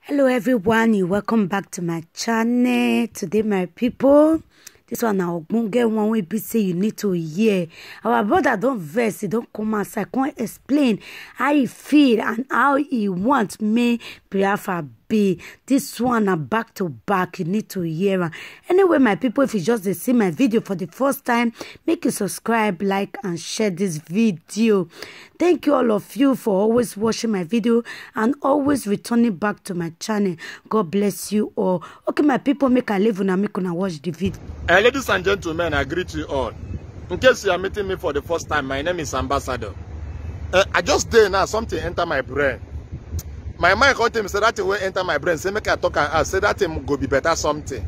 Hello everyone, you welcome back to my channel. Today my people, this one now get one way be say you need to hear. Our brother don't vex, he don't come outside, can't explain how he feel and how he wants me Biafra be. This one are back to back, you need to hear. Anyway my people, if you just see my video for the first time, make you subscribe, like and share this video. Thank you all of you for always watching my video and always returning back to my channel. God bless you all. Okay my people, make I leave and make una watch the video. Ladies and gentlemen, I greet you all. In case you are meeting me for the first time, my name is Ambassador. I just did now something enter my brain. My mind can't tell me say that will enter my brain. Say make I talk and say that thing go be better something.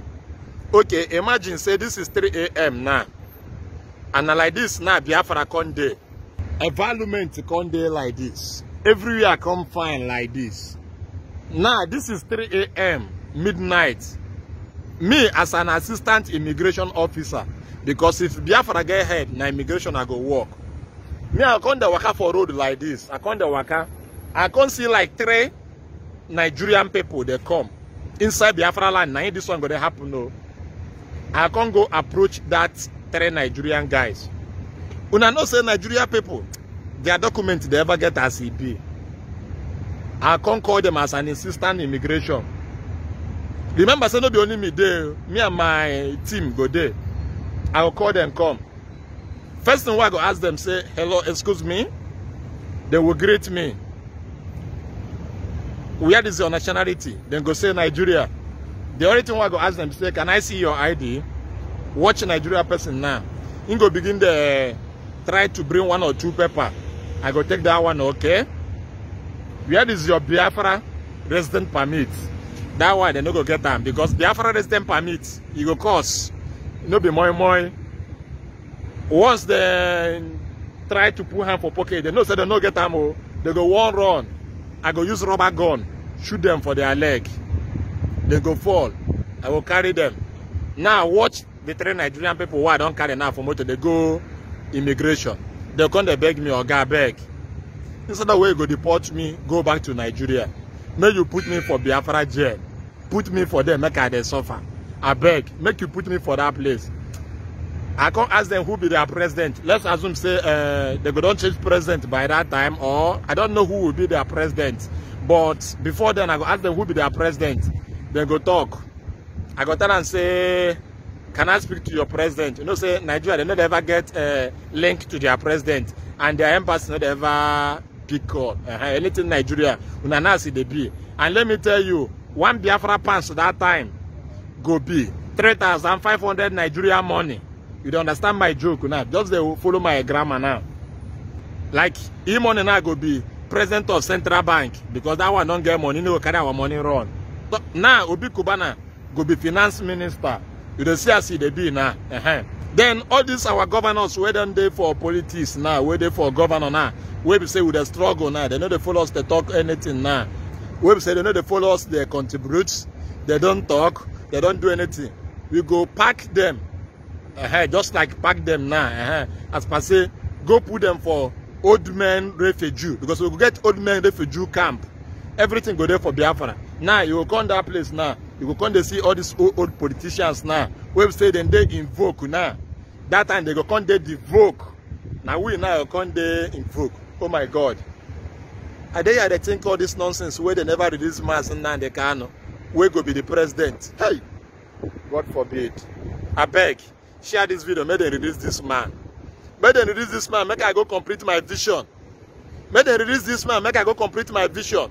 Okay, imagine say this is 3 a.m. now. And like this now, Biafra come day. Environment come day like this. Everywhere come fine like this. Now this is 3 a.m. midnight. Me as an assistant immigration officer, because if Biafra get ahead, na immigration I go work. Me I come the waka for road like this. I come the waka. I can't see like 3 Nigerian people they come inside Biafra land. Now this one gonna happen no. I can't go approach that 3 Nigerian guys. When I know say Nigerian people, their document they ever get as EB. I can't call them as an assistant immigration. Remember, say no be only me there. Me and my team go there. I will call them come. First thing I go ask them say hello, excuse me. They will greet me. Where is your nationality? Then go say Nigeria. The only thing I go ask them say, can I see your ID? Watch Nigeria person now. You go begin the try to bring 1 or 2 paper. I go take that one, okay? Where is your Biafra resident permit? That one they no go get them because Biafra resident permit you go cost. No be more. Once they try to put hand for pocket, they know say they no get them. They go one run. I go use rubber gun, shoot them for their leg. They go fall. I will carry them. Now watch the 3 Nigerian people who I don't carry now for motor. They go immigration. They come they beg me or go beg. Instead of way go deport me, go back to Nigeria. May you put me for Biafra jail. Put me for them, make I they suffer. I beg, make you put me for that place. I can't ask them who be their president. Let's assume say they go don't change president by that time, or I don't know who will be their president. But before then, I go ask them who be their president. They go talk. I go tell and say, can I speak to your president? You know, say Nigeria, they not ever get link to their president, and their embassy not ever pick call. Anything Nigeria, una see they be. And let me tell you, 1 Biafra pants that time go be 3,500 Nigerian money. You don't understand my joke now. Just they follow my grammar now. Like, money now go be president of central bank because that one don't get money, no carry our money run. So, now Obi Kubana go be finance minister. You don't see as they be now. Then all these our governors where don't they for politics now, where they for governor now, where we say with the struggle now, they know they follow us, they talk anything now. Where we say they know they follow us, they contribute, they don't talk, they don't do anything. We go pack them. Just like pack them now. As per say, go put them for old men refugee. Because we will get old men refugee camp. Everything go there for Biafra. Now you will come that place now. You will come to see all these old politicians now. We say then they invoke now. That time they go come they devoke. Now we now come they invoke. Oh my God. Are they think all this nonsense where they never release mass and now they can we go be the president. Hey, God forbid. I beg. Share this video, make them release this man. Make them release this man, make I go complete my vision. Make them release this man, make I go complete my vision.